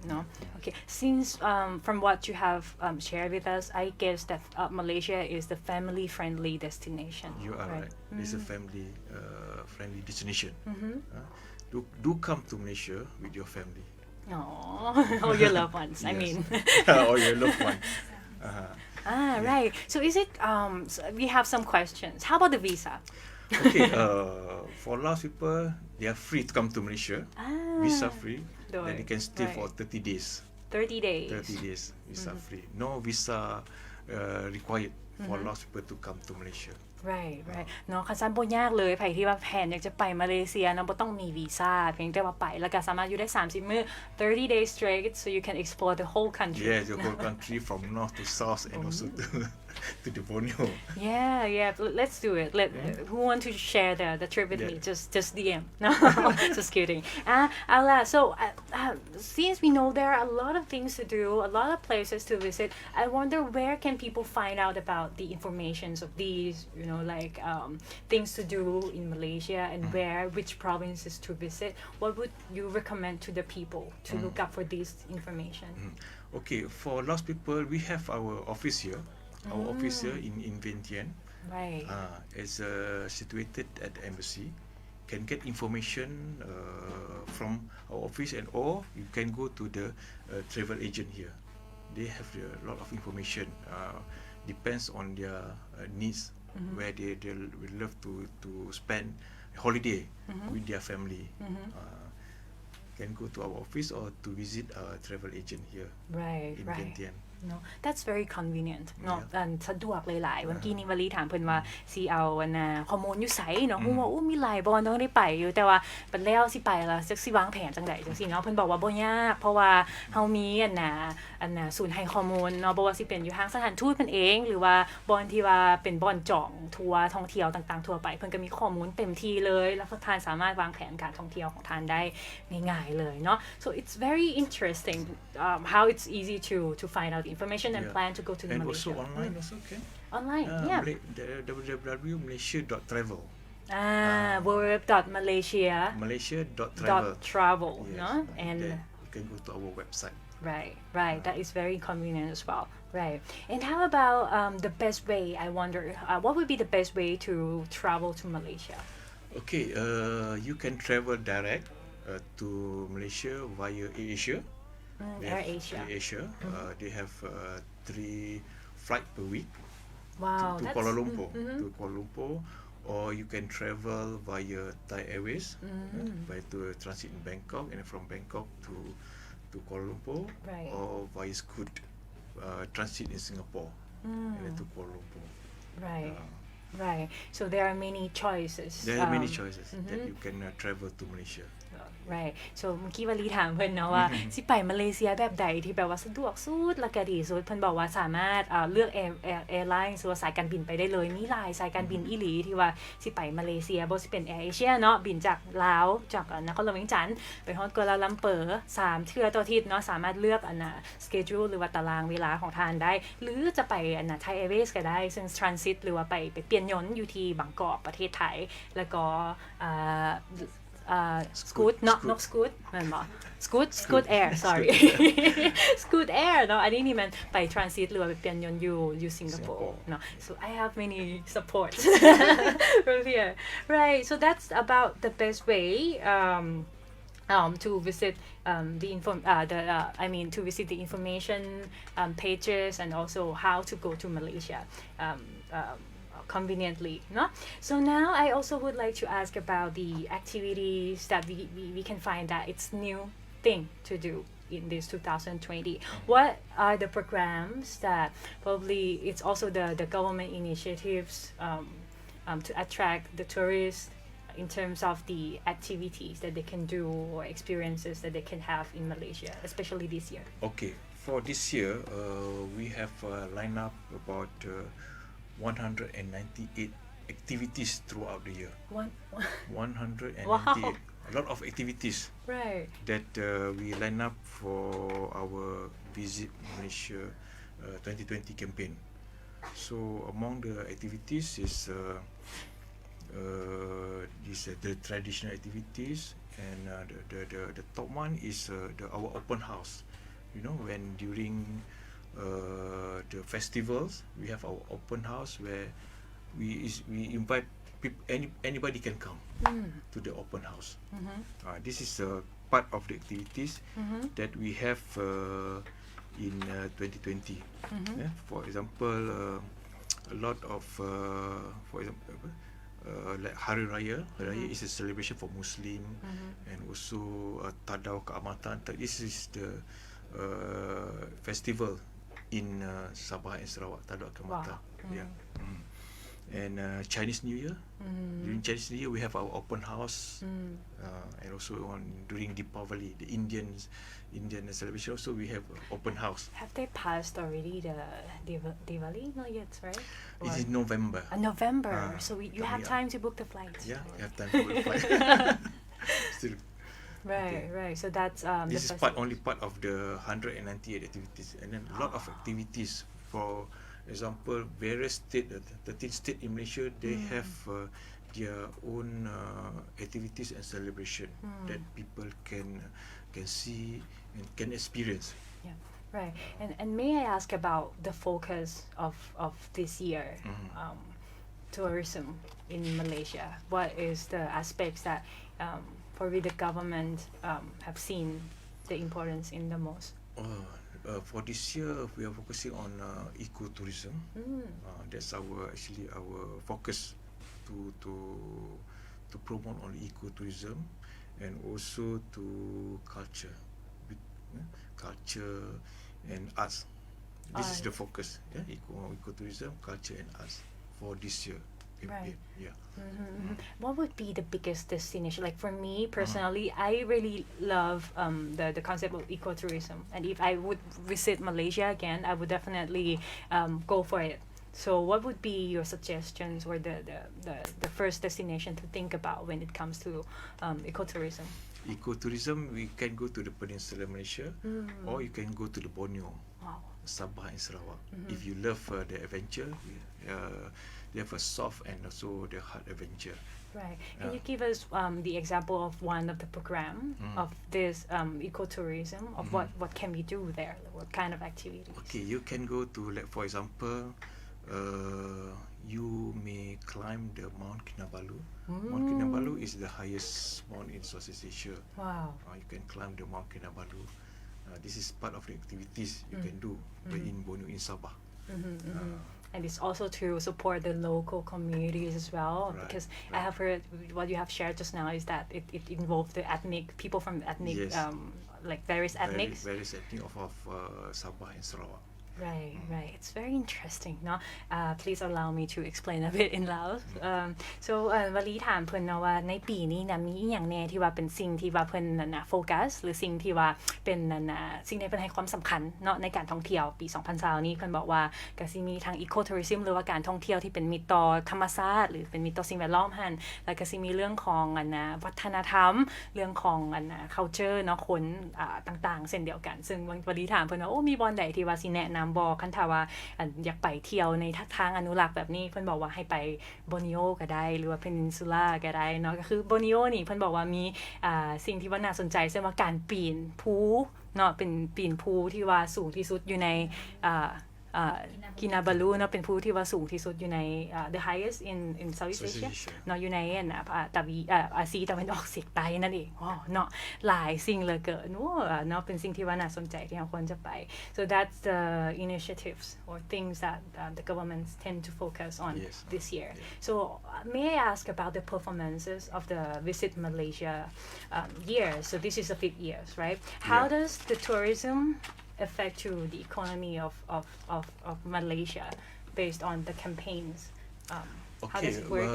Okay. Since from what you have shared with us, I guess that Malaysia is the family-friendly destination. You are right. It's a family-friendly destination. Do come to Malaysia with your family. Or your loved ones. I mean. Or your loved ones. Right. So is it? So we have some questions. How about the visa? Okay. For Laos people, they are free to come to Malaysia. Visa free. Then they can stay for 30 days. 30 days. 30 days. Visa free. No visa required for Laos people to come to Malaysia. Right เนาะคันซันบ่ยากเลยไผที่ว่าแผนอยากจะไปมาเลเซียเนาะบ่ต้องมีวีซ่าเพียงแต่ว่าไปแล้วก็สามารถอยู่ได้30มื้อ30 days straight so you can explore the whole country. Yeah, the whole country from north to south and also to the Borneo. Yeah, let's do it. Who want to share the trip with me? Just DM. No, just kidding. So since we know there are a lot of things to do, a lot of places to visit, I wonder where can people find out about the informations of these, like things to do in Malaysia and which provinces to visit. What would you recommend to the people to look up for this information? Okay, for Laos people, we have our office here. Our office here in Vientiane. Right. It's situated at the embassy. Can get information from our office, and or you can go to the travel agent here. They have a lot of information. Depends on their needs, where they will love to spend holiday with their family. Can go to our office or to visit a travel agent here in Vientiane. No, that's very convenient เนาะอันสะดวกหลายๆเมื่อกี้นี้วลีถามเพิ่นว่าสิเอาอันน่ะข้อมูลอยู่ไสเนาะฮู้ว่ามีหลายบ่ต้องได้ไปอยู่แต่ว่าบัดแล้วสิไปแล้วจักสิวางแผนจังได๋จังซี่เนาะเพิ่นบอกว่าบ่ยากเพราะว่าเฮามีอันน่ะศูนย์ให้ข้อมูลเนาะบ่ว่าสิเป็นอยู่ทางสถานทูตเพิ่นเองหรือว่าบ่อนที่ว่าเป็นบ่อนจองทัวร์ท่องเที่ยวต่างๆทั่วไปเพิ่นก็มีข้อมูลเต็มที่เลยแล้วท่านสามารถวางแผนการท่องเที่ยวของท่านได้ง่ายๆเลยเนาะ so it's very interesting how it's easy to find out the information and plan to go to and Malaysia. also online also okay. Online, yeah. www.malaysia.travel. www.malaysia. Malaysia.travel. no? And you can go to our website. Right. That is very convenient as well. Right. And how about the best way? I wonder, what would be the best way to travel to Malaysia? Okay, you can travel direct to Malaysia via AirAsia. AirAsia. They have 3 flights per week Wow, to Kuala Lumpur. To Kuala Lumpur, or you can travel via Thai Airways, to transit in Bangkok, and from Bangkok to Kuala Lumpur, or via Scoot, transit in Singapore, and then to Kuala Lumpur. Right. So there are many choices. There are many choices that you can travel to Malaysia. Right. So เมื่อกี้วลีถามเพิ่นเนาะว่าสิไปมาเลเซียแบบใดที่แบบว่าสะดวกสุดและก็ดีสุดเพิ่นบอกว่าสามารถเลือกแอร์ไลน์หรือว่าสายการบินไปได้เลยมีหลายสายการบินอีหลีที่ว่าสิไปมาเลเซียบ่สิเป็น AirAsia เนาะบินจากลาวจากนครหลวงเวียงจันทน์ไปฮอดกัวลาลัมเปอร์3เทื่อต่ออาทิตย์เนาะสามารถเลือกschedule หรือว่าตารางเวลาของท่านได้หรือจะไปThai Airways ก็ได้ซึ่ง transit หรือว่าไปเปลี่ยนยนต์อยู่ที่บางกอกประเทศไทยแล้วก็Scoot, not Scoot แม่นบ่ Scoot Air sorry Scoot Air เนาะอันนี้นี่มันไป transit หรือว่าไปเปลี่ยนยนต์อยู่สิงคโปร์เนาะ so I have many support from here right so that's about the best way to visit to visit the information pages and also how to go to Malaysia conveniently, no? So now I also would like to ask about the activities that we can find that it's new thing to do in this 2020. What are the programs that probably it's also the government initiatives to attract the tourists in terms of the activities that they can do or experiences that they can have in Malaysia, especially this year? Okay, for this year, we have lined up about 198 activities throughout the year. 198. Wow. A lot of activities that we line up for our Visit Malaysia 2020 campaign. So among the activities is the traditional activities, and the top one is our open house. You know, when during the festivals, we have our open house where we invite people, anybody can come to the open house. This is part of the activities that we have in 2020. For example, a lot of like Hari Raya. Hari Raya is a celebration for Muslim, and also Tadau Keamatan. This is the festival in Sabah and Sarawak, Tadau Keamatan. And Chinese New Year. During Chinese New Year, we have our open house, and also during Deepavali, the Indian celebration. Also, we have open house. Have they passed already the Diwali? Not yet, right? It is November. November. So you have time to book the flights. Yeah, we have time to book the flight. Still. Right. So that's this is only part of the 198 activities, and then a lot of activities. For example, various state, 13 states in Malaysia, they have their own activities and celebration that people can see and can experience. Yeah, right. And may I ask about the focus of this year, tourism in Malaysia? What is the aspects that probably the government have seen the importance in the most? For this year, we are focusing on ecotourism. That's our focus to promote on ecotourism, and also to culture and arts. This is the focus. Ecotourism, culture and arts for this year. Right. Yeah. What would be the biggest destination? Like for me personally, I really love the concept of ecotourism. And if I would visit Malaysia again, I would definitely go for it. So what would be your suggestions or the first destination to think about when it comes to ecotourism? Ecotourism, we can go to the Peninsula Malaysia or you can go to the Borneo, Sabah and Sarawak. If you love the adventure, they have a soft and also the hard adventure. Right. Can you give us the example of one of the program of this ecotourism, of what can we do there? What kind of activities? Okay, you can go to, like for example, you may climb the Mount Kinabalu. Mount Kinabalu is the highest mount in Southeast Asia. Wow. You can climb the Mount Kinabalu. This is part of the activities you can do in Borneo, in Sabah. And it's also to support the local communities as well, because I have heard what you have shared just now is that it involved the ethnic people from ethnic like various ethnics. Various ethnic of Sabah and Sarawak. Right. It's very interesting, no? Please allow me to explain a bit in Laos. So วลีถามเพิ่นเนาะว่าในปีนี้น่ะมีอีหยังแน่ที่ว่าเป็นสิ่งที่ว่าเพิ่นนั่นน่ะโฟกัสหรือสิ่งที่ว่าเป็นนั่นน่ะสิ่งที่เพิ่นให้ความสำคัญเนาะในการท่องเที่ยวปี2020นี้เพิ่นบอกว่าก็สิมีทั้ง ecotourism หรือว่าการท่องเที่ยวที่เป็นมิตรต่อธรรมชาติหรือเป็นมิตรต่อสิ่งแวดล้อมหั่นแล้วก็สิมีเรื่องของวัฒนธรรมเรื่องของculture เนาะคนต่างๆเช่นเดียวกันซึ่งวลีถามเพิ่นว่าโอ้มีบ่อนใดที่ว่าสิแนะนำบอกคันถ้าว่าอยากไปเที่ยวในทางอนุรักษ์แบบนี้เพิ่นบอกว่าให้ไปโบเนียก็ได้หรือว่าเพนินซูล่าก็ได้เนาะก็คือโบเนียนี่เพิ่นบอกว่ามีสิ่งที่ว่าน่าสนใจเช่นว่าการปีนภูเนาะเป็นปีนภูที่ว่าสูงที่สุดอยู่ในKinabalu เนาะเป็นภูที่ว่าสูงที่สุดอยู่ใน the highest in Southeast Asia เนาะอยู่ในอาซีตะวันออกเฉียงใต้นั่นเองเนาะหลายสิ่งเหลือเกินเนาะเป็นสิ่งที่ว่าน่าสนใจที่เราควรจะไป so that's the initiatives or things that the governments tend to focus on this year. So may I ask about the performances of the Visit Malaysia year? So this is the 5th year, right? How does the tourism affect to the economy of Malaysia based on the campaigns? How does it work?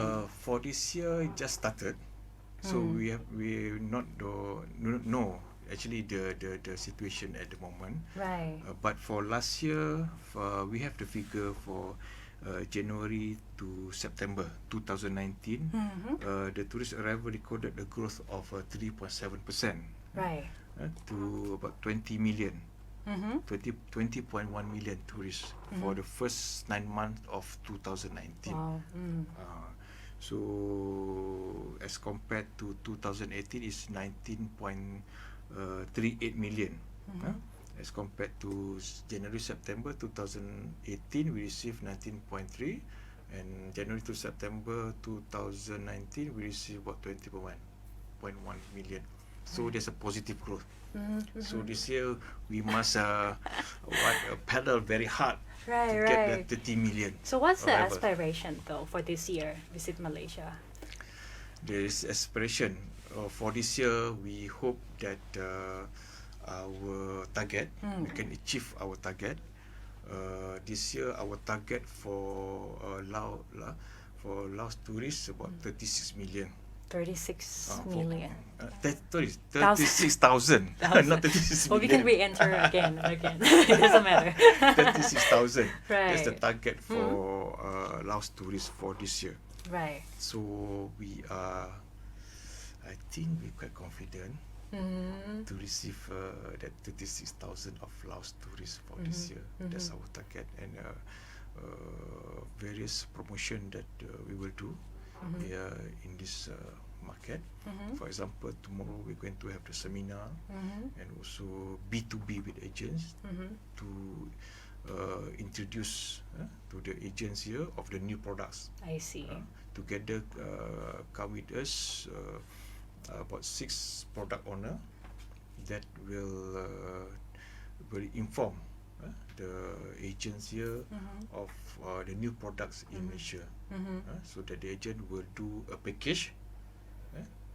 For this year it just started, so we not know actually the situation at the moment. Right. But for last year, we have the figure for January to September 2019. The tourist arrival recorded a growth of 3.7%. Right. To about 20 million. 20.1 million tourists for the first 9 months of 2019. Wow. So as compared to 2018 is 19.38 million. As compared to January September 2018 we received 19.3, and January to September 2019 we received about 20.1 million. So there's a positive growth. So this year we must pedal very hard to get the 30 million. So what's the aspiration though for this year, Visit Malaysia? There is aspiration. For this year we hope that our target, we can achieve our target. This year our target for Laos tourists about 36 million. 36 million. 36,000. Not 36 million. Well, we can re-enter again. It doesn't matter. 36,000. Right. That's the target for Laos tourists for this year. Right. So we are, I think we're quite confident to receive that 36,000 of Laos tourists for this year. That's our target, and various promotion that we will do in this market. For example, tomorrow we're going to have the seminar and also B2B with agents to introduce to the agents here of the new products. I see. Together come with us about 6 product owner that will inform the agents here of the new products in Malaysia, so that the agent will do a package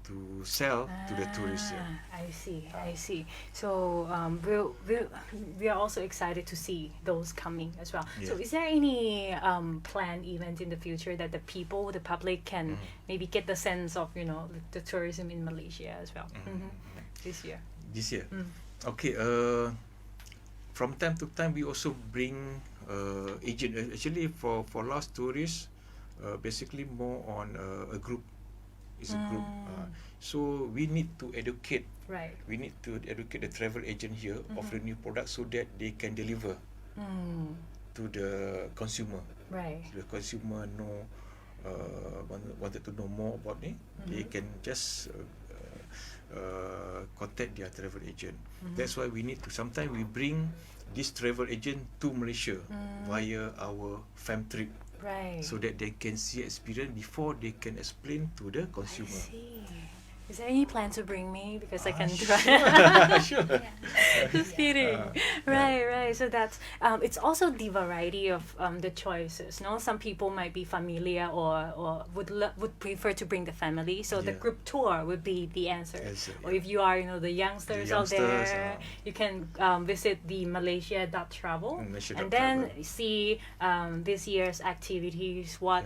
to sell to the tourists. I see. So we are also excited to see those coming as well. So is there any planned event in the future that the people, the public can maybe get the sense of, the tourism in Malaysia as well this year? This year? Okay, from time to time we also bring agent. Actually for last tourists, basically more on a group. It's a group. So we need to educate. Right. We need to educate the travel agent here of the new product so that they can deliver to the consumer. Right. The consumer know wanted to know more about it. They can just contact their travel agent. That's why we need to. Sometimes we bring this travel agent to Malaysia via our fam trip. Right. So that they can see experience before they can explain to the consumer. I see. Is there any plan to bring me because I can try? Sure. Just kidding. Right. So that's it's also the variety of the choices. No, some people might be familiar or would prefer to bring the family. So the group tour would be the answer. Or if you are, the youngsters out there, you can visit the Malaysia.travel and then see this year's activities. What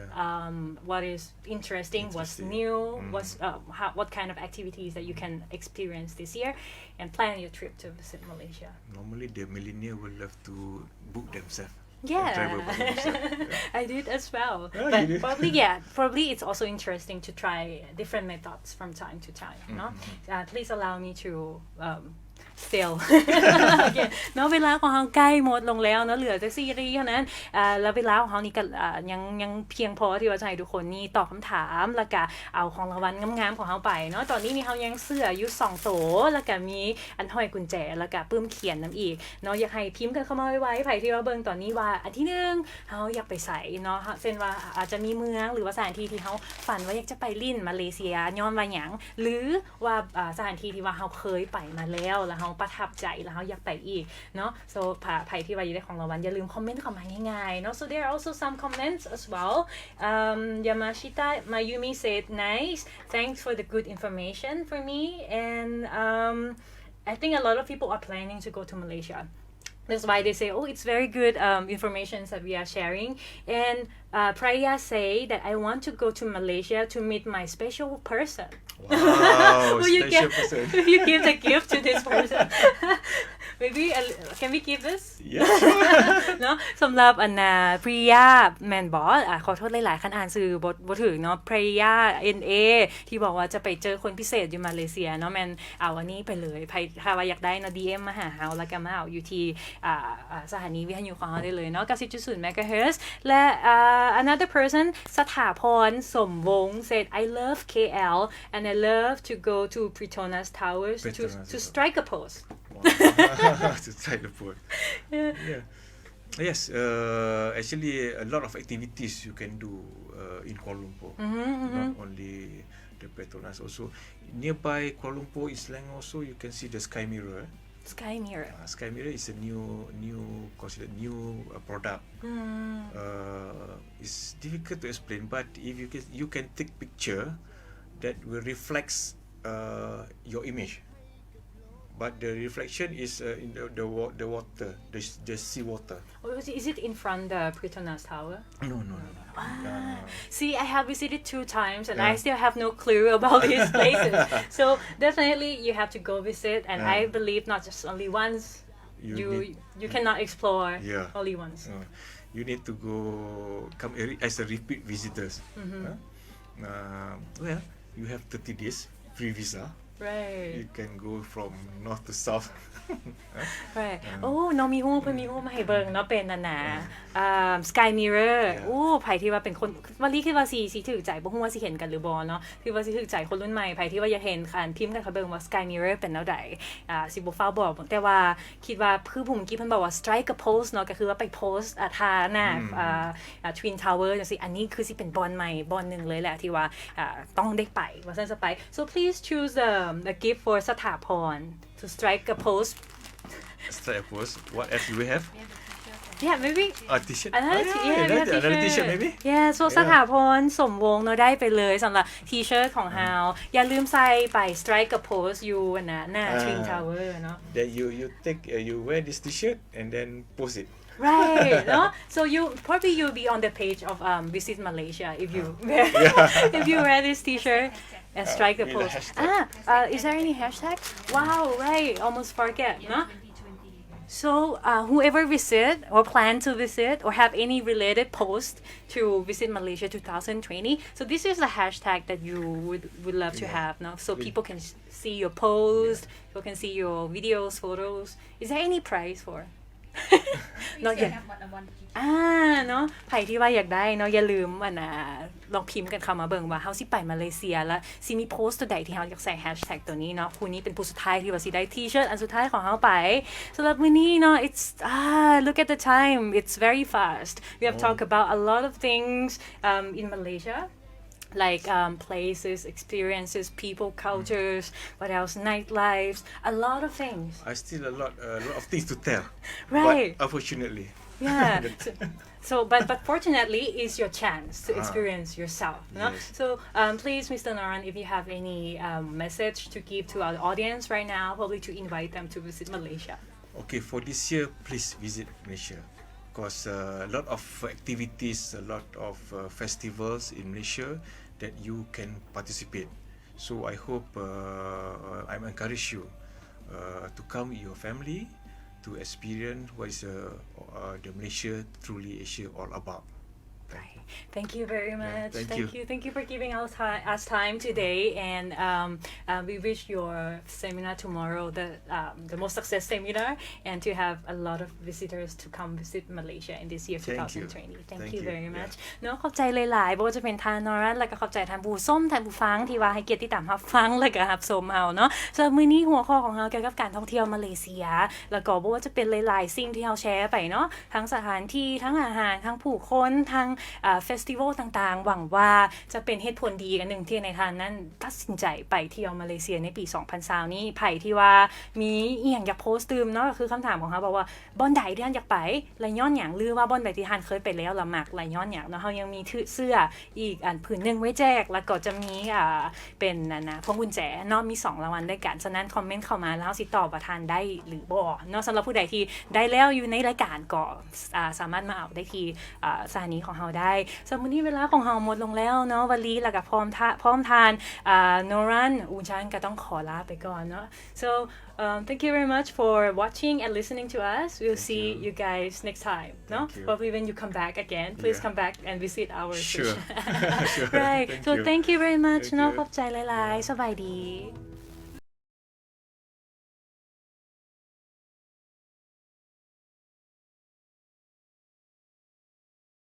is interesting, what's new, what kind of activities that you can experience this year and plan your trip to visit Malaysia. Normally the millennials will love to book themselves. Yeah. Travel by themselves. I did as well. But probably it's also interesting to try different methods from time to time, please allow me to still เนาะเวลาของเราใกล้หมดลงแล้วเนาะเหลือแต่ซีรีส์เท่านั้นแล้วเวลาของเรานี่ก็ยังเพียงพอที่ว่าจะให้ทุกคนนี่ตอบคำถามแล้วก็เอาของรางวัลงามๆของเราไปเนาะตอนนี้นี่เรายังเสื้ออยู่2ตัวแล้วก็มีอันห้อยกุญแจแล้วก็ปื้มเขียนนำอีกเนาะอยากให้พิมพ์กันเข้ามาไว้ๆไผที่ว่าเบิ่งตอนนี้ว่าอันที่1เฮาอยากไปไสเนาะเช่นว่าอาจจะมีเมืองหรือว่าสถานที่ที่เฮาฝันว่าอยากจะไปลิ้นมาเลเซียย้อนว่าหยังหรือว่าสถานที่ที่ว่าเฮาเคยไปมาแล้วเฮาประทับใจแล้วเฮาอยากไปอีกเนาะ so ไผที่ว่าอยู่ได้ของรางวัลอย่าลืมคอมเมนต์เข้ามาง่ายๆเนาะ so there are also some comments as well Yamashita Mayumi said nice thanks for the good information for me and I think a lot of people are planning to go to Malaysia. That's why they say, it's very good information that we are sharing. And Praya say that I want to go to Malaysia to meet my special person. Wow, special person. Will you give the gift to this person? Maybe, can we give this? Yes. เนาะสำหรับพริยาแมนบอสขอโทษหลายๆคันอ่านสื่อบ่ถึงเนาะพริยา NA ที่บอกว่าจะไปเจอคนพิเศษอยู่มาเลเซียเนาะแมนเอาอันนี้ไปเลยถ้าว่าอยากได้เนาะ DM มาหาเฮาแล้วก็มาเอาอยู่ที่สถานีวิทยุของเฮาได้เลยเนาะ 90.0 MHz และ another person สถาพรสมวงศ์ said I love KL and I love to go to Petronas Towers to strike a pose. To try the food. Yes, actually a lot of activities you can do in Kuala Lumpur. Not only the Petronas, also nearby Kuala Lumpur in Selangor also you can see the Sky Mirror. Sky Mirror. Sky Mirror is a new considered new product. It's difficult to explain, but if you can take picture that will reflects your image. But the reflection is in the water, the sea water. Is it in front the Petronas Tower? No. See, I have visited 2 times and I still have no clue about these places. So definitely you have to go visit and I believe not just only once. You cannot explore only once. You need to come as a repeat visitors. Well, you have 30 days free visa. Right. You can go from north to south. Right. น้องมีรูปมาให้เบิ่งเนาะเป็นSky Mirror ไผที่ว่าเป็นคนวันนี้คิดว่าสิถูกใจบ่ฮู้ว่าสิเห็นกันหรือบ่เนาะที่ว่าสิถูกใจคนรุ่นใหม่ไผที่ว่าอยากเห็นคันพิมพ์กันเขาเบิ่งว่า Sky Mirror เป็นแนวใดสิบ่ฟ้าวบอกแต่ว่าคิดว่าคือผมเมื่อกี้เพิ่นบอกว่า strike a pose เนาะก็คือว่าไปโพสทาหน้าTwin Tower จังซี่อันนี้คือสิเป็นบอนใหม่บอนนึงเลยแหละที่ว่าต้องได้ไปว่าซั่นจะไป so please choose the gift for สถาพรto strike a pose. Strike a pose. What else do we have? Yeah, maybe t-shirt another t-shirt maybe Yeah, so สถาพรสมวงเนาะได้ไปเลยสำหรับ T-shirt ของเฮาอย่าลืมใส่ไป strike a pose อยู่นะหน้า Twin Tower เนาะ Then you take you wear this t-shirt and then post it Right, no? So you'll be on the page of Visit Malaysia if you wear this t-shirt and strike a pose. Is there any hashtag? Wow, right, almost forget, no? So whoever visit or plan to visit or have any related post to Visit Malaysia 2020, so this is the hashtag that you would love to have, no? So people can see your post, people can see your videos, photos. Is there any prize for?Not yet. เนาะไผที่ว่าอยากได้เนาะอย่าลืมลองพิมพ์กันเข้ามาเบิ่งว่าเฮาสิไปมาเลเซียแล้วสิมีโพสต์ตัวใดที่เฮาอยากใส่แฮชแท็กตัวนี้เนาะคู่นี้เป็นผู้สุดท้ายที่ว่าสิได้ T-shirt อันสุดท้ายของเฮาไปสำหรับมื้อนี้เนาะ it's look at the time it's very fast we have talked about a lot of things in Malaysia like places, experiences, people, cultures, what else, nightlives, a lot of things. I still a lot of things to tell. Right. But unfortunately. Yeah. So but fortunately it's your chance to experience yourself, no? Yes. So please Mr Noran if you have any message to give to our audience right now, probably to invite them to visit Malaysia. Okay, for this year please visit Malaysia. Because a lot of activities, a lot of festivals in Malaysia that you can participate. So I hope I encourage you to come with your family to experience what is the Malaysia truly Asia all about. Thank you very much. Thank you for giving us time today, and we wish your seminar tomorrow the most success seminar, and to have a lot of visitors to come visit Malaysia in this year 2020. Thank you very much. เนาะขอบใจหลายๆบ่ว่าจะเป็นทานนอรันแล้วก็ขอบใจท่านผู้ชมท่านผู้ฟังที่ว่าให้เกียรติติดตามรับฟังแล้วก็รับชมเฮาเนาะสำหรับมื้อนี้หัวข้อของเฮาเกี่ยวกับการท่องเที่ยวมาเลเซียแล้วก็บ่ว่าจะเป็นหลายๆสิ่งที่เฮาแชร์ไปเนาะทั้งสถานที่ทั้งอาหารทั้งผู้คนทั้งเฟสติวัลต่างๆหวังว่าจะเป็นเหตุผลดีกันหนึ่งที่ในท่านนั้นตัดสินใจไปเที่ยวมาเลเซียในปี2020นี้ไผที่ว่ามีอีหยังอยากโพสต์ตื่มเนาะก็คือคำถามของเฮาบอกว่าบ่อนใดที่ท่านอยากไปและย้อนหยังหรือว่าบ่อนใดที่ท่านเคยไปแล้วละมักและย้อนหยังเนาะเฮายังมีเสื้ออีกอันผืนนึงไว้แจกแล้วก็จะมีเป็นพวงกุญแจเนาะมี2รางวัลด้วยกันฉะนั้นคอมเมนต์เข้ามาแล้วสิตอบว่าท่านได้หรือบ่เนาะสำหรับผู้ใดที่ได้แล้วอยู่ในรายการก็สามารถมาเอาได้ที่สถานีของเฮาได้สำหรับมื้อนี้เวลาของเฮาหมดลงแล้วเนาะวันนี้แล้วก็พร้อมทานNoran Ujang ก็ต้องขอลาไปก่อนเนาะ so thank you very much for watching and listening to us we'll see you guys next time no probably when you come back again please come back and visit our sure right so thank you very much เนาะขอบใจหลายๆสบายดี